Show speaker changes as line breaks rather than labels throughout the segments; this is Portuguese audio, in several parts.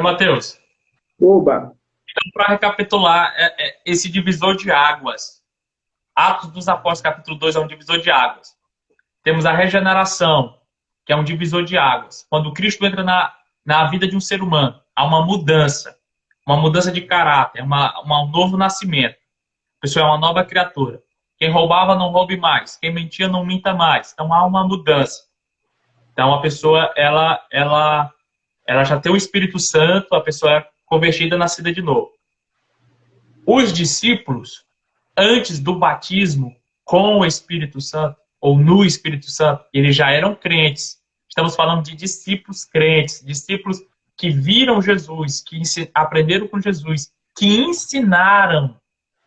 Então, Mateus,
Oba!
então, para recapitular, esse divisor de águas, Atos dos Apóstolos, capítulo 2, é um divisor de águas. Temos a regeneração, que é um divisor de águas. Quando Cristo entra na vida de um ser humano, há uma mudança de caráter, um novo nascimento. A pessoa é uma nova criatura. Quem roubava, não roube mais. Quem mentia, não minta mais. Então, há uma mudança. Então, a pessoa, ela já tem o Espírito Santo, a pessoa é convertida, nascida de novo. Os discípulos, antes do batismo com o Espírito Santo, ou no Espírito Santo, eles já eram crentes. Estamos falando de discípulos crentes, discípulos que viram Jesus, que aprenderam com Jesus, que ensinaram.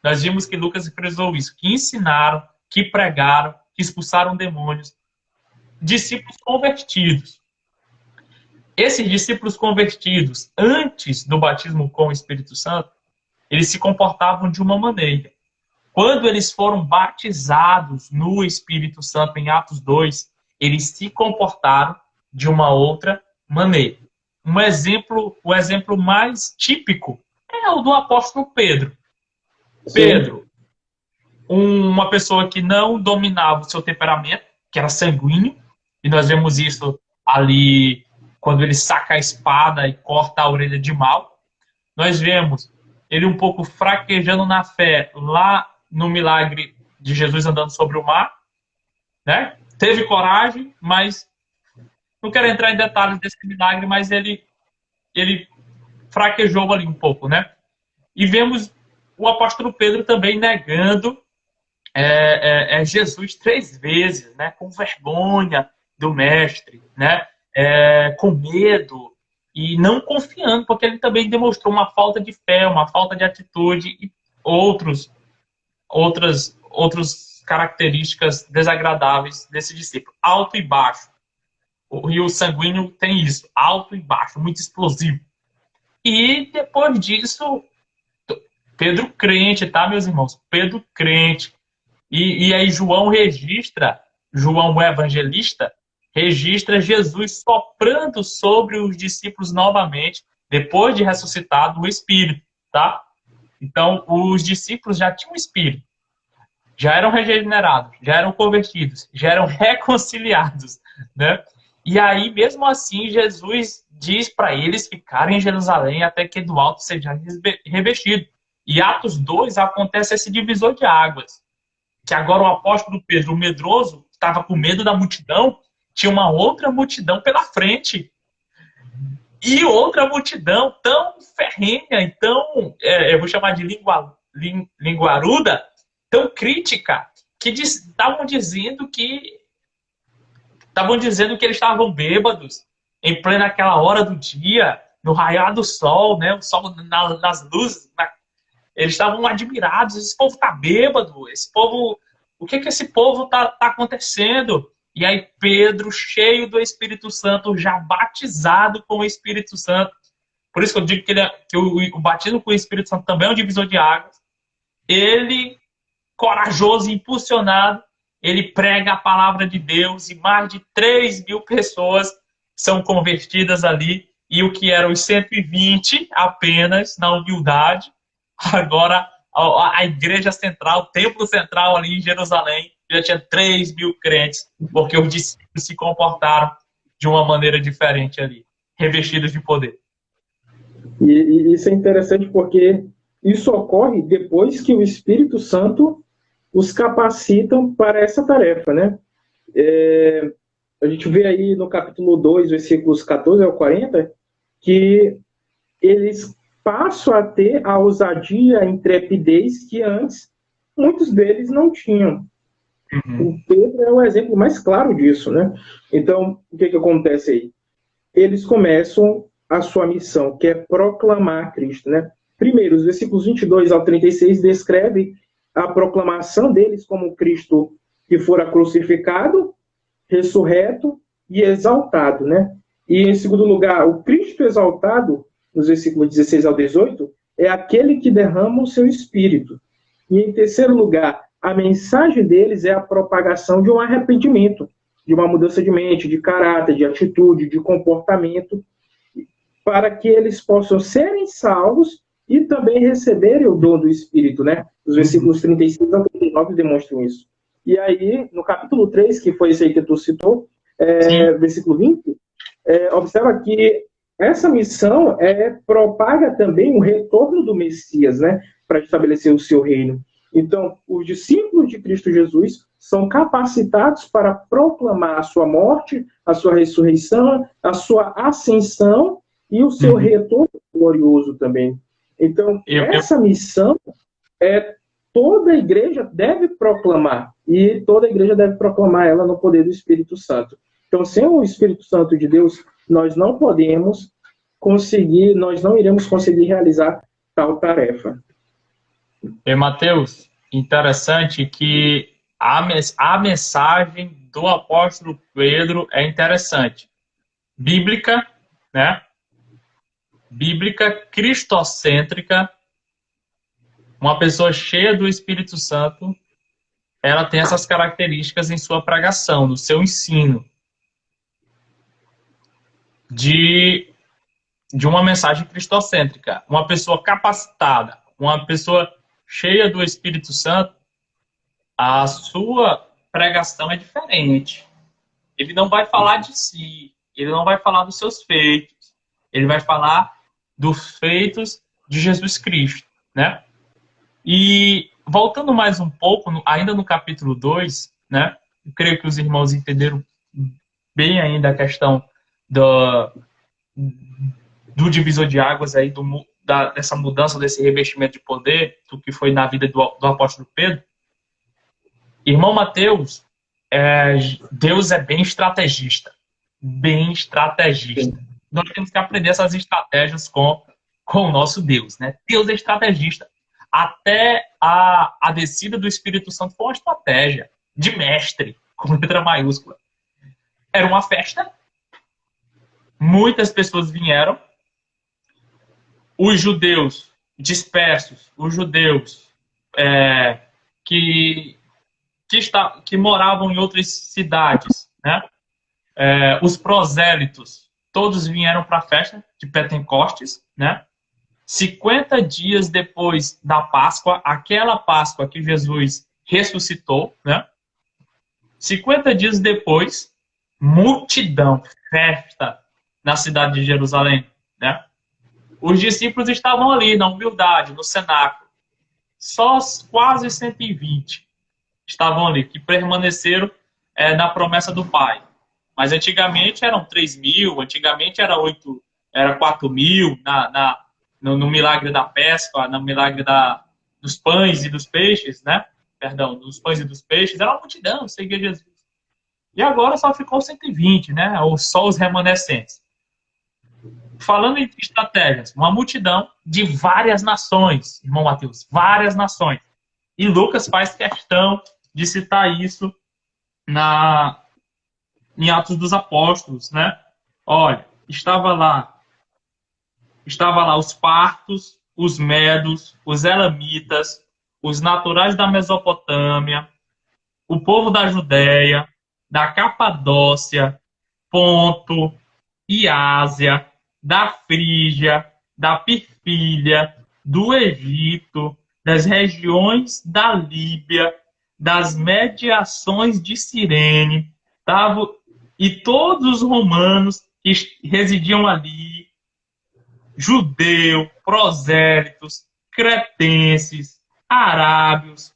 Nós vimos que Lucas frisou isso, que ensinaram, que pregaram, que expulsaram demônios. Discípulos convertidos. Esses discípulos convertidos, antes do batismo com o Espírito Santo, eles se comportavam de uma maneira. Quando eles foram batizados no Espírito Santo, em Atos 2, eles se comportaram de uma outra maneira. O exemplo mais típico é o do apóstolo Pedro.
Sim.
Pedro, uma pessoa que não dominava o seu temperamento, que era sanguíneo, e nós vemos isso ali quando ele saca a espada e corta a orelha de Mal. Nós vemos ele um pouco fraquejando na fé lá no milagre de Jesus andando sobre o mar, né? Teve coragem, mas não quero entrar em detalhes desse milagre, mas ele fraquejou ali um pouco, né? E vemos o apóstolo Pedro também negando Jesus 3 vezes, né? Com vergonha do mestre, né? Com medo e não confiando, porque ele também demonstrou uma falta de fé, uma falta de atitude e outras características desagradáveis desse discípulo. Alto e baixo. O rio sanguíneo tem isso, alto e baixo, muito explosivo. E depois disso, Pedro crente, tá, meus irmãos? Pedro crente. E aí João o evangelista, registra Jesus soprando sobre os discípulos novamente, depois de ressuscitado o Espírito, tá? Então, os discípulos já tinham Espírito, já eram regenerados, já eram convertidos, já eram reconciliados, né? E aí, mesmo assim, Jesus diz para eles ficarem em Jerusalém até que do alto seja revestido. E Atos 2 acontece esse divisor de águas, que agora o apóstolo Pedro, o medroso, estava com medo da multidão, tinha uma outra multidão pela frente. E outra multidão tão ferrenha, então, eu vou chamar de linguaruda, tão crítica, que estavam dizendo que eles estavam bêbados, em plena aquela hora do dia, no raiar do sol, né? O sol nas luzes. Eles estavam admirados. Esse povo está bêbado. Esse povo, o que esse povo tá acontecendo? E aí Pedro, cheio do Espírito Santo, já batizado com o Espírito Santo. Por isso que eu digo que o batismo com o Espírito Santo também é um divisor de águas. Ele, corajoso e impulsionado, ele prega a palavra de Deus e mais de 3.000 pessoas são convertidas ali. E o que eram os 120 apenas, na humildade, agora a igreja central, o templo central ali em Jerusalém, já tinha 3.000 crentes, porque os discípulos se comportaram de uma maneira diferente ali, revestidos de poder.
E isso é interessante porque isso ocorre depois que o Espírito Santo os capacitam para essa tarefa, né? A gente vê aí no capítulo 2, versículos 14 ao 40, que eles passam a ter a ousadia, a intrepidez que antes muitos deles não tinham. O Pedro é o exemplo mais claro disso, né? Então, o que acontece aí? Eles começam a sua missão, que é proclamar Cristo, né? Primeiro, os versículos 22 ao 36 descreve a proclamação deles como Cristo que fora crucificado, ressurreto e exaltado, né? E, em segundo lugar, o Cristo exaltado, nos versículos 16 ao 18, é aquele que derrama o seu Espírito. E, em terceiro lugar, a mensagem deles é a propagação de um arrependimento, de uma mudança de mente, de caráter, de atitude, de comportamento. para que eles possam serem salvos e também receberem o dom do Espírito, né? Os versículos 36 a 39 demonstram isso. E aí, no capítulo 3, que foi esse aí que tu citou, versículo 20, observa que essa missão propaga também o retorno do Messias, né? Para estabelecer o seu reino. Então, os discípulos de Cristo Jesus são capacitados para proclamar a sua morte, a sua ressurreição, a sua ascensão e o seu retorno glorioso também. Então, essa missão toda a igreja deve proclamar, e toda a igreja deve proclamar ela no poder do Espírito Santo. Então, sem o Espírito Santo de Deus, nós não podemos conseguir, nós não iremos conseguir realizar tal tarefa.
E Mateus, interessante que a mensagem do apóstolo Pedro é interessante. Bíblica, né? Bíblica, cristocêntrica. Uma pessoa cheia do Espírito Santo, ela tem essas características em sua pregação, no seu ensino. De uma mensagem cristocêntrica. Uma pessoa capacitada, uma pessoa cheia do Espírito Santo, a sua pregação é diferente. Ele não vai falar de si, ele não vai falar dos seus feitos, ele vai falar dos feitos de Jesus Cristo, né? E voltando mais um pouco, ainda no capítulo 2, né? Eu creio que os irmãos entenderam bem ainda a questão do divisor de águas aí, dessa mudança, desse revestimento de poder, do que foi na vida do apóstolo Pedro. Irmão Mateus, Deus é bem estrategista. Bem estrategista. Nós temos que aprender essas estratégias com o nosso Deus, né? Deus é estrategista. Até a descida do Espírito Santo foi uma estratégia de mestre, com letra maiúscula. Era uma festa. Muitas pessoas vieram. Os judeus dispersos, os judeus que moravam em outras cidades, né? Os prosélitos, todos vieram para a festa de Pentecostes, né? 50 dias depois da Páscoa, aquela Páscoa que Jesus ressuscitou, né? 50 dias depois, multidão, festa na cidade de Jerusalém, né? Os discípulos estavam ali, na humildade, no cenáculo. Só quase 120 estavam ali, que permaneceram na promessa do Pai. Mas antigamente eram 3.000, antigamente era 4.000, no milagre da pesca, no milagre dos pães e dos peixes, né? Perdão, dos pães e dos peixes, era uma multidão, seguia Jesus. E agora só ficou 120, né? Ou só os remanescentes. Falando em estratégias, uma multidão de várias nações, irmão Mateus, várias nações. E Lucas faz questão de citar isso em Atos dos Apóstolos, né? Olha, estava lá os partos, os medos, os elamitas, os naturais da Mesopotâmia, o povo da Judéia, da Capadócia, Ponto e Ásia, da Frígia, da Pifília, do Egito, das regiões da Líbia, das mediações de Cirene, e todos os romanos que residiam ali, judeu, prosélitos, cretenses, arábios,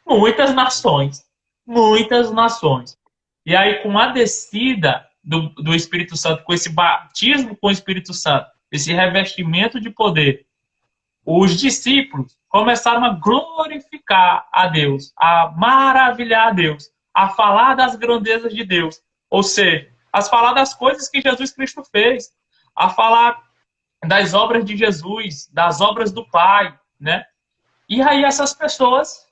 muitas nações. E aí, com a descida do Espírito Santo, com esse batismo com o Espírito Santo, esse revestimento de poder, os discípulos começaram a glorificar a Deus, a maravilhar a Deus, a falar das grandezas de Deus, ou seja, a falar das coisas que Jesus Cristo fez, a falar das obras de Jesus, das obras do Pai, né? E aí essas pessoas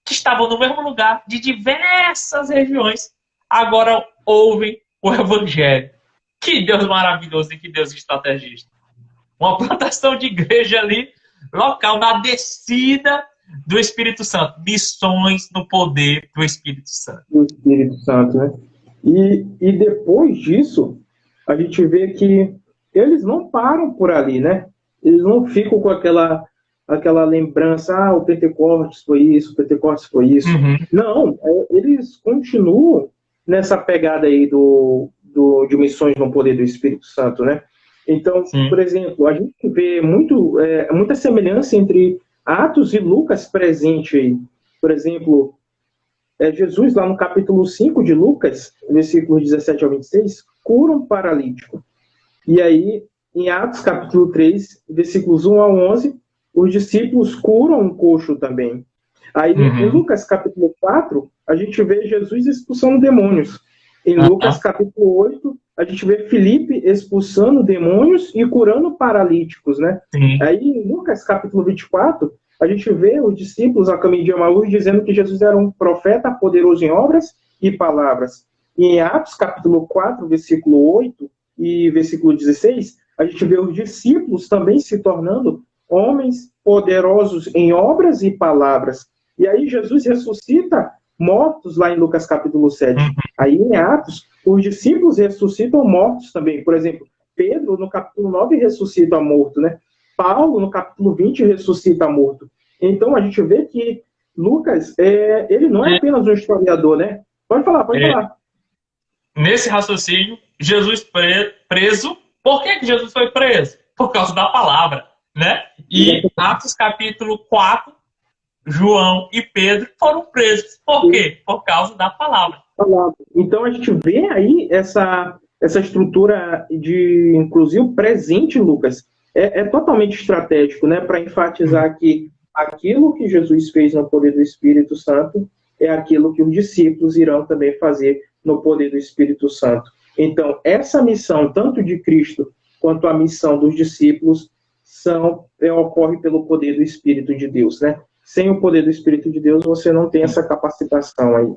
que estavam no mesmo lugar, de diversas regiões, agora ouvem o Evangelho. Que Deus maravilhoso e que Deus estrategista. Uma plantação de igreja ali, local, na descida do Espírito Santo. Missões no poder do Espírito Santo.
Do Espírito Santo, né? E depois disso, a gente vê que eles não param por ali, né? Eles não ficam com aquela lembrança, o Pentecostes foi isso, o Pentecostes foi isso.
Uhum.
Não, eles continuam nessa pegada aí de missões no poder do Espírito Santo, né? Então,
Sim.
por exemplo, a gente vê muita semelhança entre Atos e Lucas presente aí. Por exemplo, Jesus, lá no capítulo 5 de Lucas, versículos 17 ao 26, cura um paralítico. E aí, em Atos, capítulo 3, versículos 1 ao 11, os discípulos curam um coxo também. Aí, em Lucas, capítulo 4, a gente vê Jesus expulsando demônios. Em Lucas, capítulo 8, a gente vê Filipe expulsando demônios e curando paralíticos, né?
Sim.
Aí, em Lucas, capítulo 24, a gente vê os discípulos a caminho de Emaús dizendo que Jesus era um profeta poderoso em obras e palavras. E em Atos, capítulo 4, versículo 8 e versículo 16, a gente vê os discípulos também se tornando homens poderosos em obras e palavras. E aí Jesus ressuscita mortos lá em Lucas capítulo 7. Aí em Atos, os discípulos ressuscitam mortos também. Por exemplo, Pedro no capítulo 9 ressuscita morto, né? Paulo no capítulo 20 ressuscita morto. Então a gente vê que Lucas, ele não é apenas um historiador, né? Pode falar.
Nesse raciocínio, Jesus preso. Por que Jesus foi preso? Por causa da palavra, né? E Atos capítulo 4, João e Pedro foram presos. Por quê? Por causa da palavra.
Então a gente vê aí essa estrutura de inclusive presente, Lucas, é totalmente estratégico, né? Para enfatizar que aquilo que Jesus fez no poder do Espírito Santo é aquilo que os discípulos irão também fazer no poder do Espírito Santo. Então, essa missão, tanto de Cristo quanto a missão dos discípulos, ocorre pelo poder do Espírito de Deus, né? Sem o poder do Espírito de Deus, você não tem essa capacitação aí.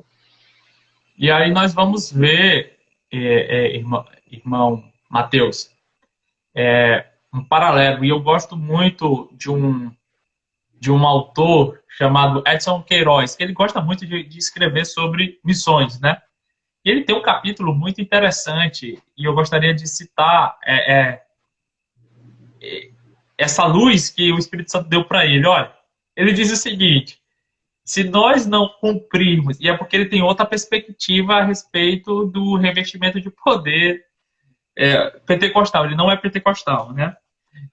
E aí nós vamos ver, irmão Mateus, um paralelo. E eu gosto muito de um autor chamado Edson Queiroz, que ele gosta muito de escrever sobre missões, né? E ele tem um capítulo muito interessante, e eu gostaria de citar essa luz que o Espírito Santo deu para ele. Olha, ele diz o seguinte: se nós não cumprirmos, e é porque ele tem outra perspectiva a respeito do revestimento de poder pentecostal, ele não é pentecostal, né?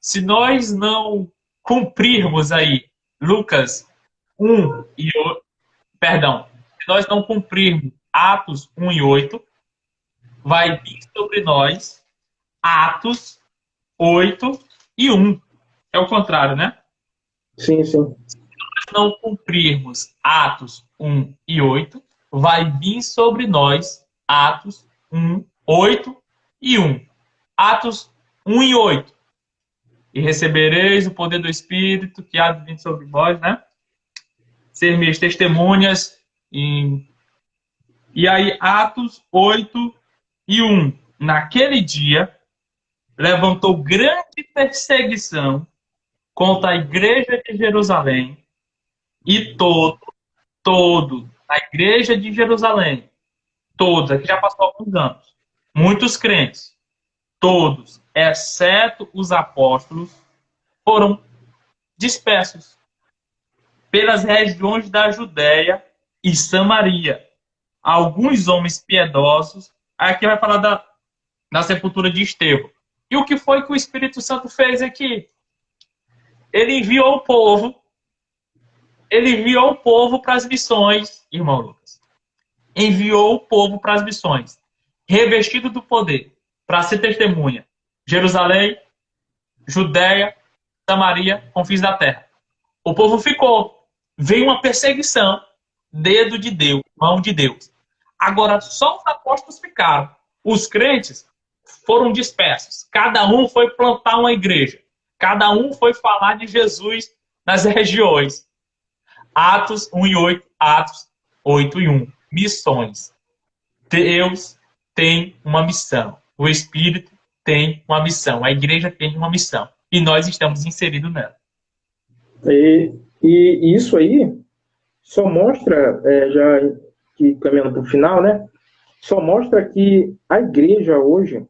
Se nós não cumprirmos aí Lucas 1 e 8, perdão, se nós não cumprirmos Atos 1 e 8, vai vir sobre nós Atos 8 e 1. É o contrário, né?
Sim.
Se nós não cumprirmos Atos 1 e 8, vai vir sobre nós Atos 1, 8 e 1. Atos 1 e 8. E recebereis o poder do Espírito que há de vir sobre vós, né? Ser minhas testemunhas. E aí, Atos 8 e 1. Naquele dia, levantou grande perseguição contra a igreja de Jerusalém, e todos, a igreja de Jerusalém, todos, aqui já passou alguns anos, muitos crentes, todos, exceto os apóstolos, foram dispersos pelas regiões da Judéia e Samaria. Alguns homens piedosos, aqui vai falar da sepultura de Estevão. E o que foi que o Espírito Santo fez aqui? Ele enviou o povo para as missões, irmão Lucas. Enviou o povo para as missões, revestido do poder, para ser testemunha. Jerusalém, Judéia, Samaria, confins da terra. O povo ficou. Veio uma perseguição, dedo de Deus, mão de Deus. Agora, só os apóstolos ficaram. Os crentes foram dispersos. Cada um foi plantar uma igreja. Cada um foi falar de Jesus nas regiões. Atos 1 e 8, Atos 8 e 1. Missões. Deus tem uma missão. O Espírito tem uma missão. A igreja tem uma missão. E nós estamos inseridos nela.
E isso aí só mostra, já que caminhando para o final, né? Só mostra que a igreja hoje,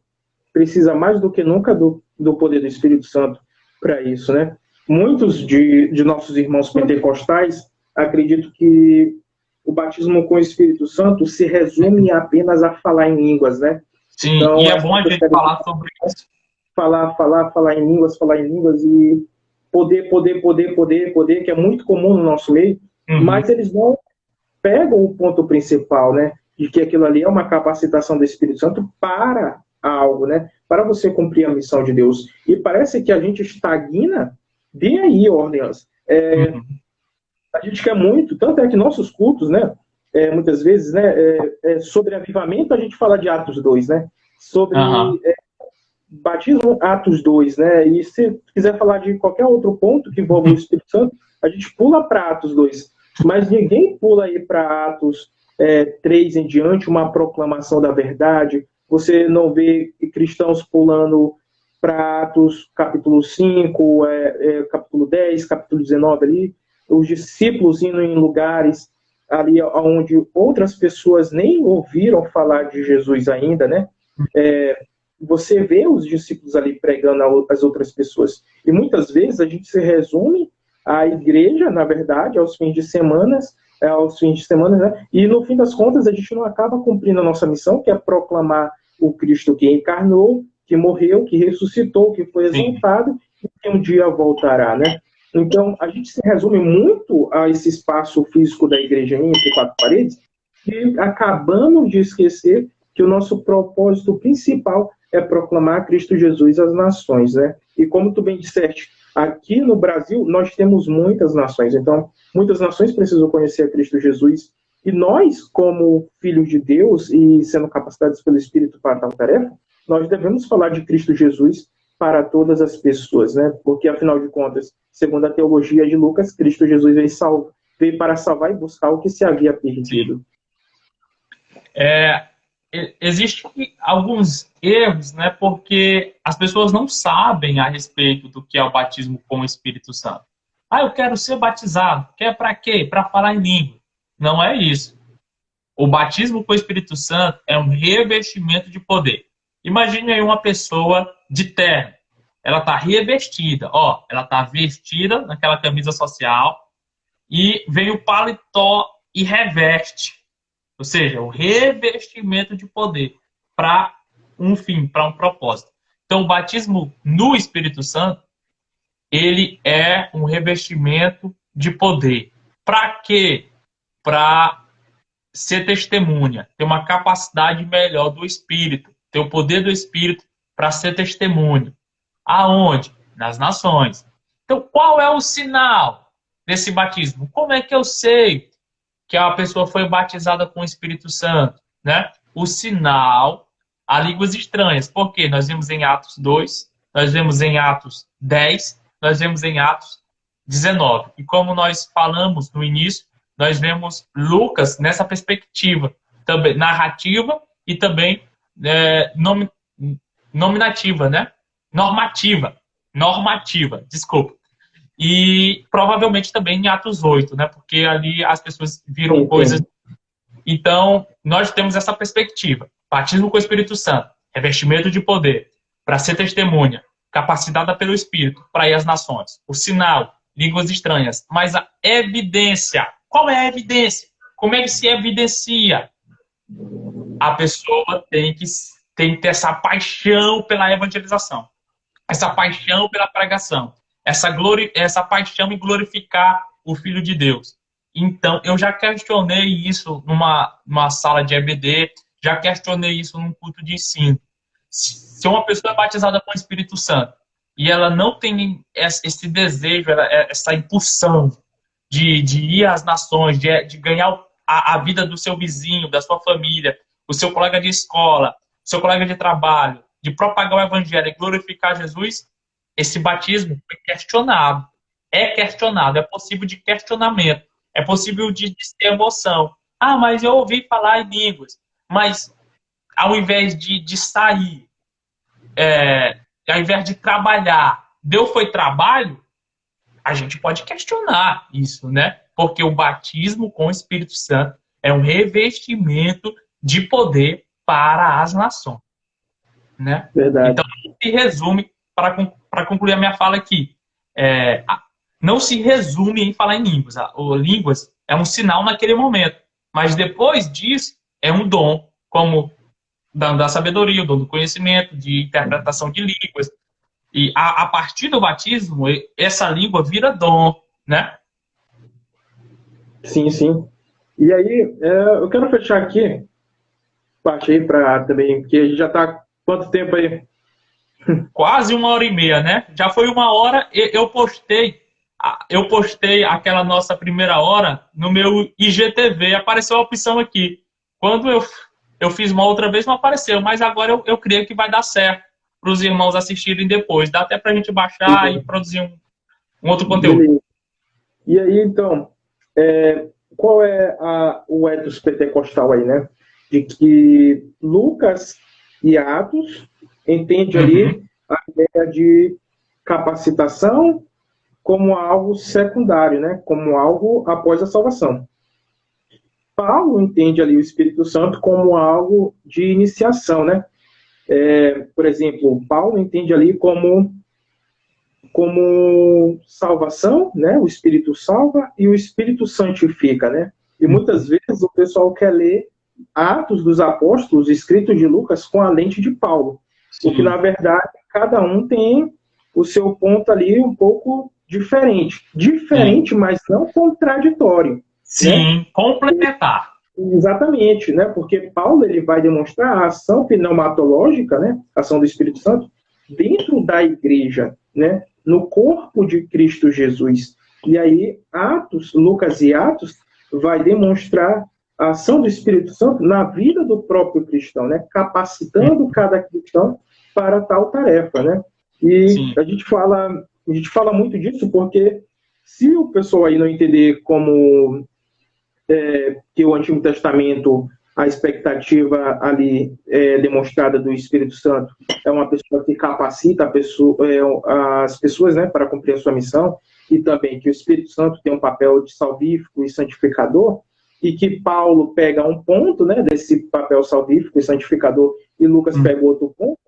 precisa mais do que nunca do poder do Espírito Santo para isso, né? Muitos de nossos irmãos pentecostais acreditam que o batismo com o Espírito Santo se resume apenas a falar em línguas, né?
Sim,
Então,
e é bom a gente falar sobre isso.
Falar em línguas e poder, que é muito comum no nosso meio, mas eles não pegam o ponto principal, né? De que aquilo ali é uma capacitação do Espírito Santo para algo, né? Para você cumprir a missão de Deus. E parece que a gente estagna bem aí, Orleans. A gente quer muito, tanto é que nossos cultos, né? Muitas vezes, né? Sobre avivamento, a gente fala de Atos 2, né? Sobre batismo, Atos 2, né? E se quiser falar de qualquer outro ponto que envolva o Espírito Santo, a gente pula para Atos 2. Mas ninguém pula aí para Atos 3 em diante, uma proclamação da verdade. Você não vê cristãos pulando para Atos capítulo 5, capítulo 10, capítulo 19 ali, os discípulos indo em lugares ali onde outras pessoas nem ouviram falar de Jesus ainda, né? Você vê os discípulos ali pregando às outras pessoas. E muitas vezes a gente se resume à igreja, na verdade, aos fins de semana, né? E no fim das contas a gente não acaba cumprindo a nossa missão, que é proclamar o Cristo que encarnou, que morreu, que ressuscitou, que foi exaltado e que um dia voltará, né? Então, a gente se resume muito a esse espaço físico da igreja entre quatro paredes e acabamos de esquecer que o nosso propósito principal é proclamar Cristo Jesus às nações, né? E como tu bem disseste, aqui no Brasil nós temos muitas nações, então muitas nações precisam conhecer a Cristo Jesus e nós, como filhos de Deus e sendo capacitados pelo Espírito para tal tarefa, nós devemos falar de Cristo Jesus para todas as pessoas, né? Porque afinal de contas, segundo a teologia de Lucas, Cristo Jesus veio para salvar e buscar o que se havia perdido.
Existem alguns erros, né, porque as pessoas não sabem a respeito do que é o batismo com o Espírito Santo. Eu quero ser batizado. Quer para quê? Para falar em língua. Não é isso. O batismo com o Espírito Santo é um revestimento de poder. Imagine aí uma pessoa de terno. Ela está revestida. Ela está vestida naquela camisa social e vem o paletó e reveste. Ou seja, o revestimento de poder para um fim, para um propósito. Então, o batismo no Espírito Santo, ele é um revestimento de poder. Para quê? Para ser testemunha, ter uma capacidade melhor do Espírito, ter o poder do Espírito para ser testemunha. Aonde? Nas nações. Então, qual é o sinal desse batismo? Como é que eu sei que a pessoa foi batizada com o Espírito Santo, né? O sinal a línguas estranhas. Por quê? Nós vemos em Atos 2, nós vemos em Atos 10, nós vemos em Atos 19. E como nós falamos no início, nós vemos Lucas nessa perspectiva, também narrativa e também nominativa, né? Normativa, desculpa. E provavelmente também em Atos 8, né? Porque ali as pessoas viram coisas. Então, nós temos essa perspectiva. Batismo com o Espírito Santo, revestimento de poder, para ser testemunha, capacitada pelo Espírito, para ir às nações. O sinal, línguas estranhas. Mas a evidência, qual é a evidência? Como é que se evidencia? A pessoa tem que ter essa paixão pela evangelização, essa paixão pela pregação, essa paixão em glorificar o Filho de Deus. Então, eu já questionei isso numa sala de EBD, já questionei isso num culto de ensino. Se uma pessoa é batizada com o Espírito Santo e ela não tem esse desejo, essa impulsão de ir às nações, de ganhar a vida do seu vizinho, da sua família, o seu colega de escola, o seu colega de trabalho, de propagar o evangelho e glorificar Jesus, esse batismo foi questionado. É questionado, é possível de questionamento, é possível de ter emoção. Mas eu ouvi falar em línguas. Mas ao invés de sair, ao invés de trabalhar, Deus foi trabalho, a gente pode questionar isso, né? Porque o batismo com o Espírito Santo é um revestimento de poder para as nações. né?
Verdade.
Então, se resume, para concluir a minha fala aqui, não se resume em falar em línguas. Línguas é um sinal naquele momento, mas depois disso é um dom, como da sabedoria, o dom do conhecimento, de interpretação de línguas. E a partir do batismo, essa língua vira dom, né?
Sim, sim. E aí, eu quero fechar aqui, parte aí para também, porque a gente já está quanto tempo aí?
Quase 1h30, né? Já foi 1 hora. Eu postei aquela nossa primeira hora no meu IGTV. Apareceu a opção aqui. Quando eu fiz uma outra vez, não apareceu. Mas agora eu creio que vai dar certo para os irmãos assistirem depois. Dá até para a gente baixar e produzir um outro conteúdo.
Beleza. E aí, então, qual é o ethos pentecostal aí, né? De que Lucas e Atos entende ali a ideia de capacitação como algo secundário, né? Como algo após a salvação. Paulo entende ali o Espírito Santo como algo de iniciação, né? Por exemplo, Paulo entende ali como salvação, né? O Espírito salva e o Espírito santifica, né? E muitas vezes o pessoal quer ler Atos dos Apóstolos, escritos de Lucas, com a lente de Paulo.
Sim.
Porque, na verdade, cada um tem o seu ponto ali um pouco diferente. Diferente, mas não contraditório.
Sim,
né?
Complementar.
Exatamente, né? Porque Paulo ele vai demonstrar a ação pneumatológica, né? A ação do Espírito Santo, dentro da igreja, né? No corpo de Cristo Jesus. E aí, Lucas e Atos vai demonstrar a ação do Espírito Santo na vida do próprio cristão, né? Capacitando cada cristão para tal tarefa, né? E a gente fala muito disso porque se o pessoal aí não entender como que o Antigo Testamento, a expectativa ali demonstrada do Espírito Santo é uma pessoa que capacita as pessoas, né, para cumprir a sua missão, e também que o Espírito Santo tem um papel de salvífico e santificador, e que Paulo pega um ponto, né, desse papel salvífico e santificador, e Lucas pega outro ponto.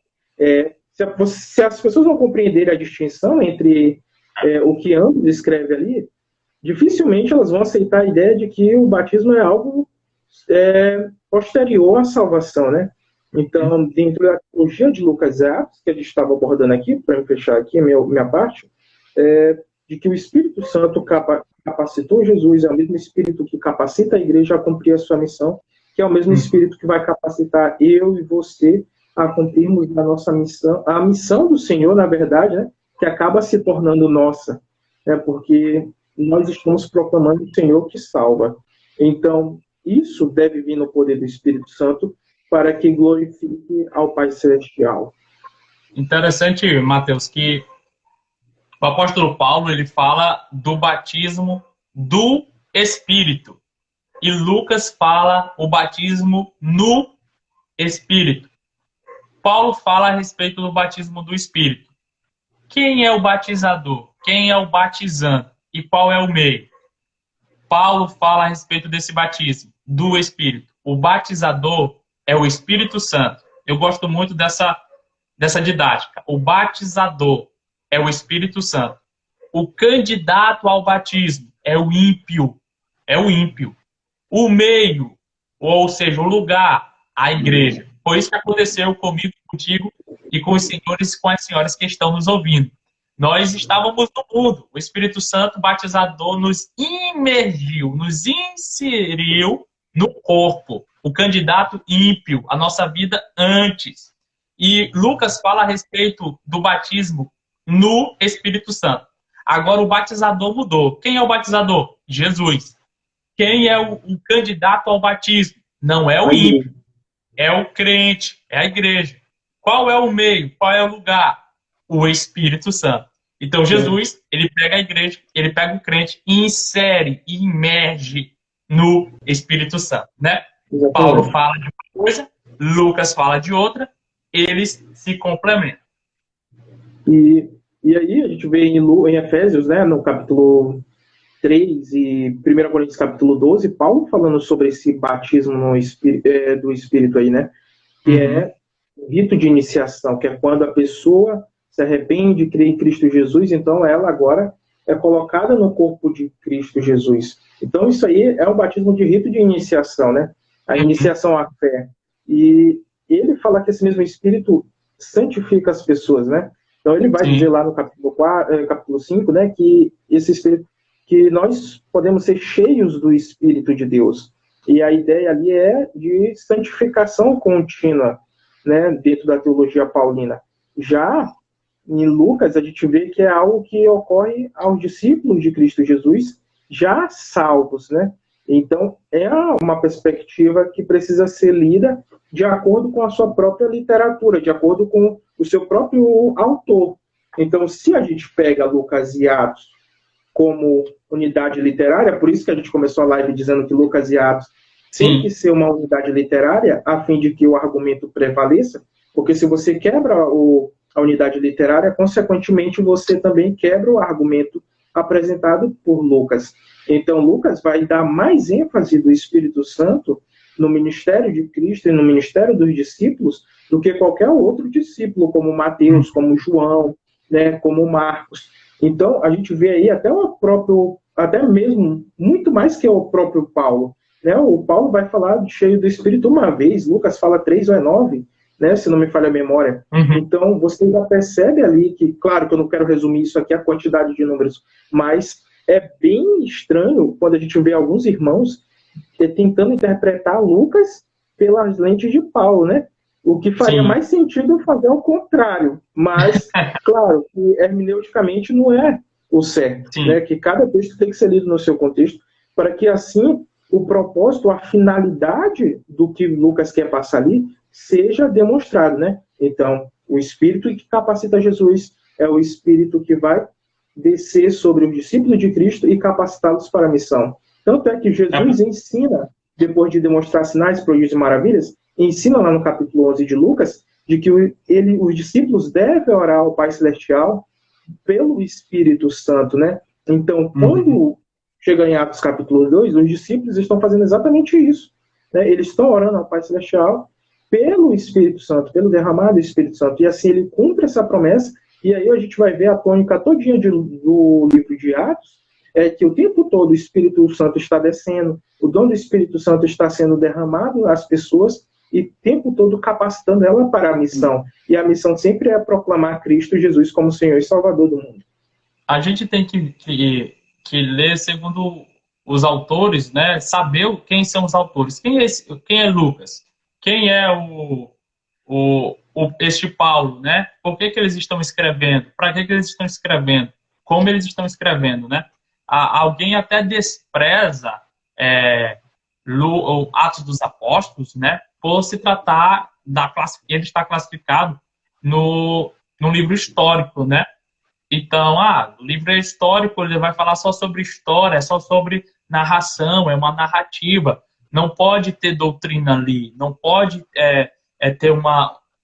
Se as pessoas não compreenderem a distinção entre o que ambos escrevem ali, dificilmente elas vão aceitar a ideia de que o batismo é algo posterior à salvação, né? Então, dentro da teologia de Lucas e Atos, que a gente estava abordando aqui, para fechar aqui a minha parte, de que o Espírito Santo capacitou Jesus, é o mesmo Espírito que capacita a igreja a cumprir a sua missão, que é o mesmo Espírito que vai capacitar eu e você a cumprirmos a nossa missão, a missão do Senhor, na verdade, né? Que acaba se tornando nossa, né? Porque nós estamos proclamando o Senhor que salva. Então, isso deve vir no poder do Espírito Santo para que glorifique ao Pai Celestial.
Interessante, Mateus, que o apóstolo Paulo ele fala do batismo do Espírito. E Lucas fala o batismo no Espírito. Paulo fala a respeito do batismo do Espírito. Quem é o batizador? Quem é o batizante? E qual é o meio? Paulo fala a respeito desse batismo, do Espírito. O batizador é o Espírito Santo. Eu gosto muito dessa didática. O batizador é o Espírito Santo. O candidato ao batismo é o ímpio. É o ímpio. O meio, ou seja, o lugar, a igreja. Foi isso que aconteceu comigo, contigo e com os senhores e com as senhoras que estão nos ouvindo. Nós estávamos no mundo. O Espírito Santo batizador nos imergiu, nos inseriu no corpo. O candidato ímpio, a nossa vida antes. E Lucas fala a respeito do batismo no Espírito Santo. Agora o batizador mudou. Quem é o batizador? Jesus. Quem é o candidato ao batismo? Não é o ímpio. É o crente, é a igreja. Qual é o meio? Qual é o lugar? O Espírito Santo. Então Jesus, ele pega a igreja, ele pega o crente e insere, e imerge no Espírito Santo, né? Exatamente. Paulo fala de uma coisa, Lucas fala de outra, eles se complementam.
E aí a gente vê em Efésios, né, no capítulo 3 e 1 Coríntios capítulo 12, Paulo falando sobre esse batismo do Espírito aí, né? Que é rito de iniciação, que é quando a pessoa se arrepende, crê em Cristo Jesus, então ela agora é colocada no corpo de Cristo Jesus. Então isso aí é um batismo de rito de iniciação, né? A iniciação à fé. E ele fala que esse mesmo Espírito santifica as pessoas, né? Então ele vai dizer lá no capítulo 5, né, que esse Espírito, que nós podemos ser cheios do Espírito de Deus. E a ideia ali é de santificação contínua, né, dentro da teologia paulina. Já em Lucas, a gente vê que é algo que ocorre aos discípulos de Cristo Jesus, já salvos, né? Então, é uma perspectiva que precisa ser lida de acordo com a sua própria literatura, de acordo com o seu próprio autor. Então, se a gente pega Lucas e Atos como unidade literária, por isso que a gente começou a live dizendo que Lucas e Atos tem que ser uma unidade literária, a fim de que o argumento prevaleça, porque se você quebra a unidade literária, consequentemente você também quebra o argumento apresentado por Lucas. Então, Lucas vai dar mais ênfase do Espírito Santo no ministério de Cristo e no ministério dos discípulos do que qualquer outro discípulo, como Mateus, como João, né, como Marcos. Então, a gente vê aí até mesmo, muito mais que o próprio Paulo. Né? O Paulo vai falar cheio do Espírito uma vez, Lucas fala 3 ou 9, né, se não me falha a memória. Então, você já percebe ali que, claro que eu não quero resumir isso aqui, a quantidade de números, mas é bem estranho quando a gente vê alguns irmãos tentando interpretar Lucas pelas lentes de Paulo, né? O que faria mais sentido fazer o contrário. Mas, claro, que hermeneuticamente não é o certo. Né? Que cada texto tem que ser lido no seu contexto, para que assim o propósito, a finalidade do que Lucas quer passar ali seja demonstrado, né? Então, o Espírito que capacita Jesus é o Espírito que vai descer sobre os discípulos de Cristo e capacitá-los para a missão. Tanto é que Jesus ensina, depois de demonstrar sinais, prodígios e maravilhas, ensina lá no capítulo 11 de Lucas, de que os discípulos devem orar ao Pai Celestial pelo Espírito Santo, né? Então, quando chega em Atos capítulo 2, os discípulos estão fazendo exatamente isso. Né? Eles estão orando ao Pai Celestial pelo Espírito Santo, pelo derramado do Espírito Santo. E assim ele cumpre essa promessa. E aí a gente vai ver a tônica todinha do livro de Atos, é que o tempo todo o Espírito Santo está descendo, o dom do Espírito Santo está sendo derramado às pessoas e o tempo todo capacitando ela para a missão. E a missão sempre é proclamar Cristo Jesus como Senhor e Salvador do mundo.
A gente tem que ler segundo os autores, né? Saber quem são os autores. Quem é Lucas? Quem é este Paulo, né? Por que eles estão escrevendo? Para que eles estão escrevendo? Como eles estão escrevendo, né? Alguém até despreza Atos dos Apóstolos, né? Por se tratar ele está classificado no livro histórico, né? Então, o livro é histórico, ele vai falar só sobre história, só sobre narração, é uma narrativa. Não pode ter doutrina ali, não pode ter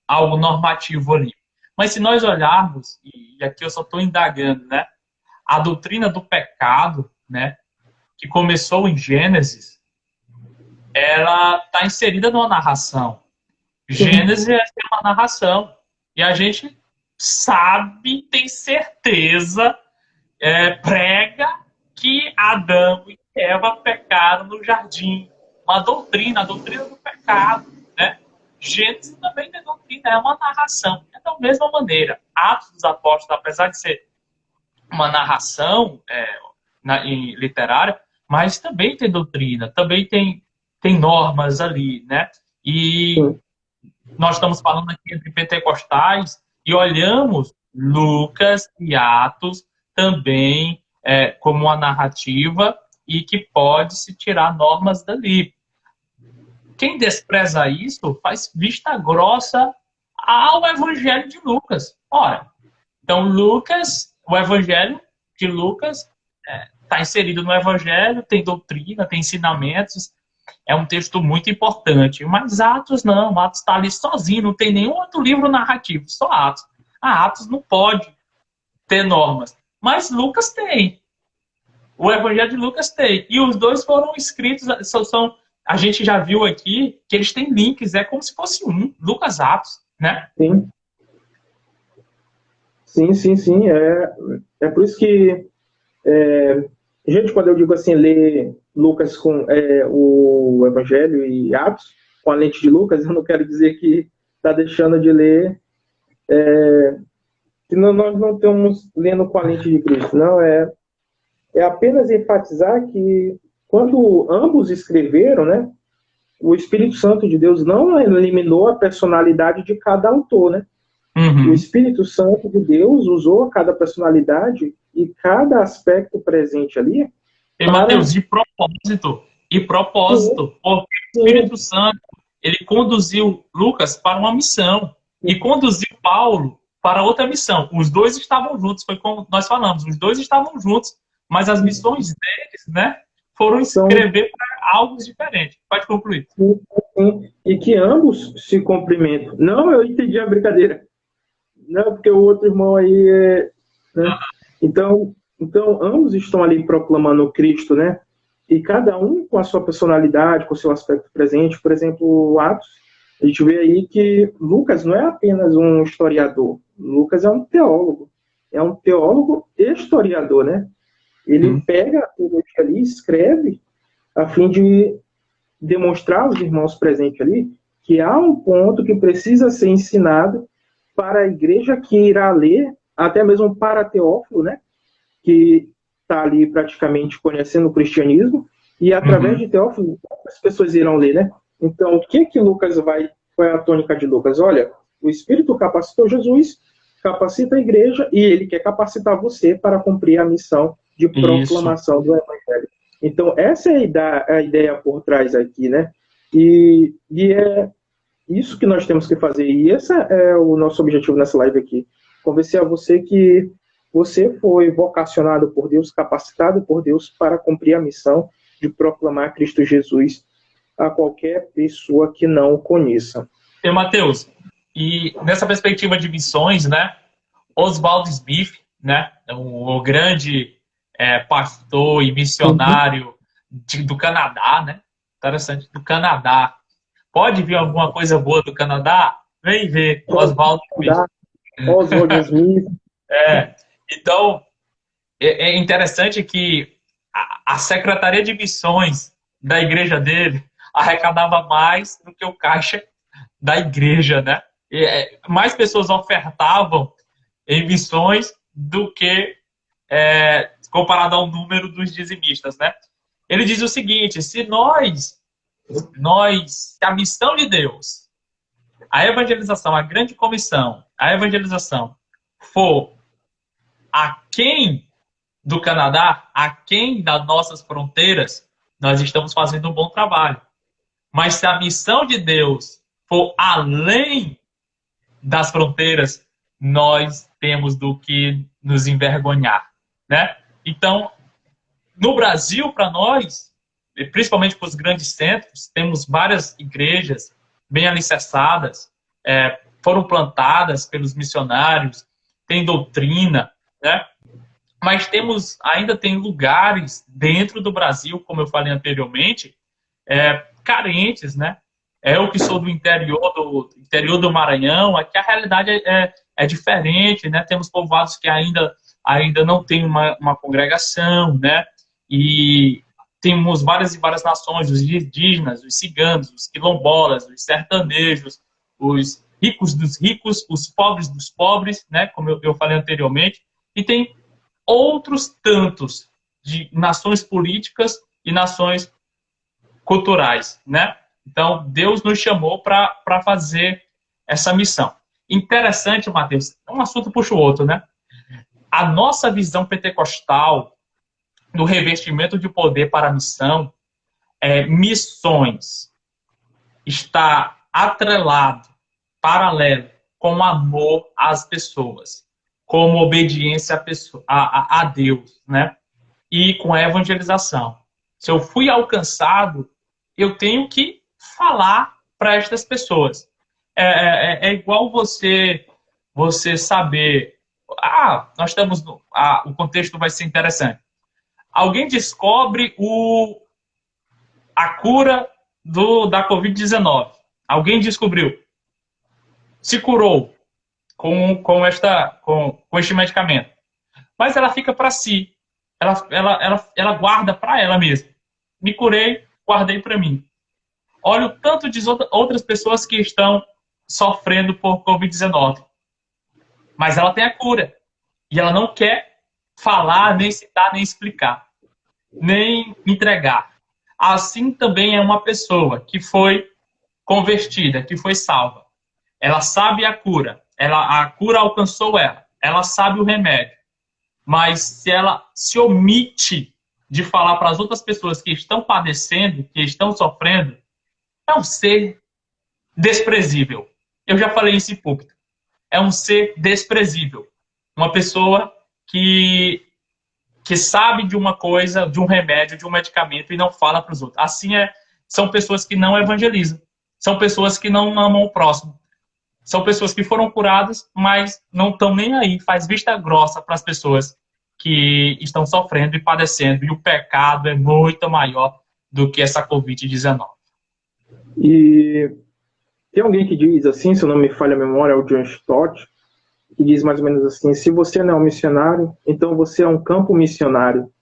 algo normativo ali. Mas se nós olharmos, e aqui eu só estou indagando, né? A doutrina do pecado, né? Que começou em Gênesis, ela está inserida numa narração. Gênesis é uma narração. E a gente sabe, tem certeza, prega que Adão e Eva pecaram no jardim. Uma doutrina, a doutrina do pecado. Né? Gênesis também tem doutrina, é uma narração. É da mesma maneira. Atos dos Apóstolos, apesar de ser uma narração literária, mas também tem doutrina, também tem normas ali, né? E nós estamos falando aqui entre pentecostais e olhamos Lucas e Atos também como uma narrativa e que pode-se tirar normas dali. Quem despreza isso faz vista grossa ao Evangelho de Lucas. Ora, então o Evangelho de Lucas está inserido no Evangelho, tem doutrina, tem ensinamentos, é um texto muito importante. Mas Atos não, Atos está ali sozinho, não tem nenhum outro livro narrativo, só Atos. Atos não pode ter normas, mas Lucas tem. O Evangelho de Lucas tem. E os dois foram escritos, a gente já viu aqui que eles têm links, é como se fosse Lucas Atos. né?
Sim, sim, sim, sim. É por isso que, gente, quando eu digo assim, ler Lucas com o Evangelho e Atos com a lente de Lucas, eu não quero dizer que está deixando de ler, que nós não estamos lendo com a lente de Cristo. Não, é apenas enfatizar que quando ambos escreveram, né, o Espírito Santo de Deus não eliminou a personalidade de cada autor, né? O
Uhum.
Espírito Santo de Deus usou cada personalidade e cada aspecto presente ali
E,
para...
Mateus, e
Sim,
propósito, porque o
sim,
Espírito Santo, ele conduziu Lucas para uma missão e conduziu Paulo para outra missão. Os dois estavam juntos, foi como nós falamos, os dois estavam juntos, mas as missões deles, né, foram
são,
escrever para algo diferente. Pode concluir.
sim, sim, e que ambos se cumprimentam. Não, eu entendi a brincadeira. Não, porque o outro irmão aí né? Então, ambos estão ali proclamando o Cristo, né? E cada um com a sua personalidade, com o seu aspecto presente. Por exemplo, o Atos, a gente vê aí que Lucas não é apenas um historiador. Lucas é um teólogo e historiador, né? Ele
Uhum.
pega tudo ali, escreve, a fim de demonstrar aos irmãos presentes ali que há um ponto que precisa ser ensinado para a igreja que irá ler, até mesmo para Teófilo, né, que está ali praticamente conhecendo o cristianismo, e através
Uhum.
de Teófilo, as pessoas irão ler, né? Então, o que Lucas qual é a tônica de Lucas? Olha, o Espírito capacitou Jesus, capacita a igreja, e ele quer capacitar você para cumprir a missão de
Isso.
proclamação do Evangelho. Então, essa é a ideia por trás aqui, né? E é isso que nós temos que fazer. E esse é o nosso objetivo nessa live aqui. Convencer a você que você foi vocacionado por Deus, capacitado por Deus para cumprir a missão de proclamar Cristo Jesus a qualquer pessoa que não o conheça.
E, Mateus, e nessa perspectiva de missões, né, Oswald Smith, né, o grande pastor e
Uhum.
missionário do Canadá, né, interessante, do Canadá. Pode vir alguma coisa boa do Canadá? Vem ver, Oswald Smith.
Oswald Smith.
Então, é interessante que a Secretaria de Missões da igreja dele arrecadava mais do que o caixa da igreja, né? Mais pessoas ofertavam em missões do que comparado ao número dos dizimistas, né? Ele diz o seguinte: se a missão de Deus, a evangelização, a grande comissão, a evangelização for aquém do Canadá, aquém das nossas fronteiras, nós estamos fazendo um bom trabalho. Mas se a missão de Deus for além das fronteiras, nós temos do que nos envergonhar, né? Então, no Brasil, para nós, principalmente para os grandes centros, temos várias igrejas bem alicerçadas, foram plantadas pelos missionários, tem doutrina, né? Mas ainda tem lugares dentro do Brasil, como eu falei anteriormente, carentes, né? Eu que sou do interior do Maranhão, aqui a realidade é diferente, né? Temos povoados que ainda não tem uma congregação, né? E temos várias e várias nações, os indígenas, os ciganos, os quilombolas, os sertanejos, os ricos dos ricos, os pobres dos pobres, né? Como eu falei anteriormente, e tem outros tantos de nações políticas e nações culturais, né? Então, Deus nos chamou para fazer essa missão. Interessante, Mateus, um assunto puxa o outro, né? A nossa visão pentecostal do revestimento de poder para a missão, missões, está atrelado, paralelo, com amor às pessoas, como obediência a Deus, né? E com a evangelização. Se eu fui alcançado, eu tenho que falar para estas pessoas. É igual você saber. Nós estamos. O contexto vai ser interessante. Alguém descobre a cura da Covid-19. Alguém descobriu. se curou com este medicamento. Mas ela fica para si. Ela guarda para ela mesma. Me curei, guardei para mim. Olha o tanto de outras pessoas que estão sofrendo por Covid-19. Mas ela tem a cura. E ela não quer falar, nem citar, nem explicar. Nem entregar. Assim também é uma pessoa que foi convertida, que foi salva. Ela sabe a cura. A cura alcançou ela. Ela sabe o remédio. Mas se ela se omite de falar para as outras pessoas que estão padecendo, que estão sofrendo, é um ser desprezível. Eu já falei isso em público. É um ser desprezível. Uma pessoa que sabe de uma coisa, de um remédio, de um medicamento e não fala para os outros. Assim são pessoas que não evangelizam. São pessoas que não amam o próximo. São pessoas que foram curadas, mas não estão nem aí. Faz vista grossa para as pessoas que estão sofrendo e padecendo. E o pecado é muito maior do que essa Covid-19.
E tem alguém que diz assim, se eu não me falha a memória, é o John Stott, que diz mais ou menos assim: se você não é um missionário, então você é um campo missionário.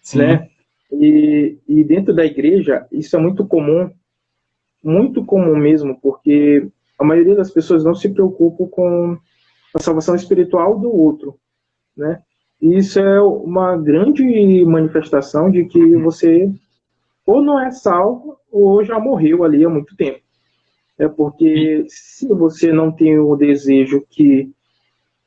Sim. Né? E dentro da igreja, isso é muito comum mesmo, porque a maioria das pessoas não se preocupa com a salvação espiritual do outro, né? E isso é uma grande manifestação de que você ou não é salvo ou já morreu ali há muito tempo. É porque se você não tem o desejo que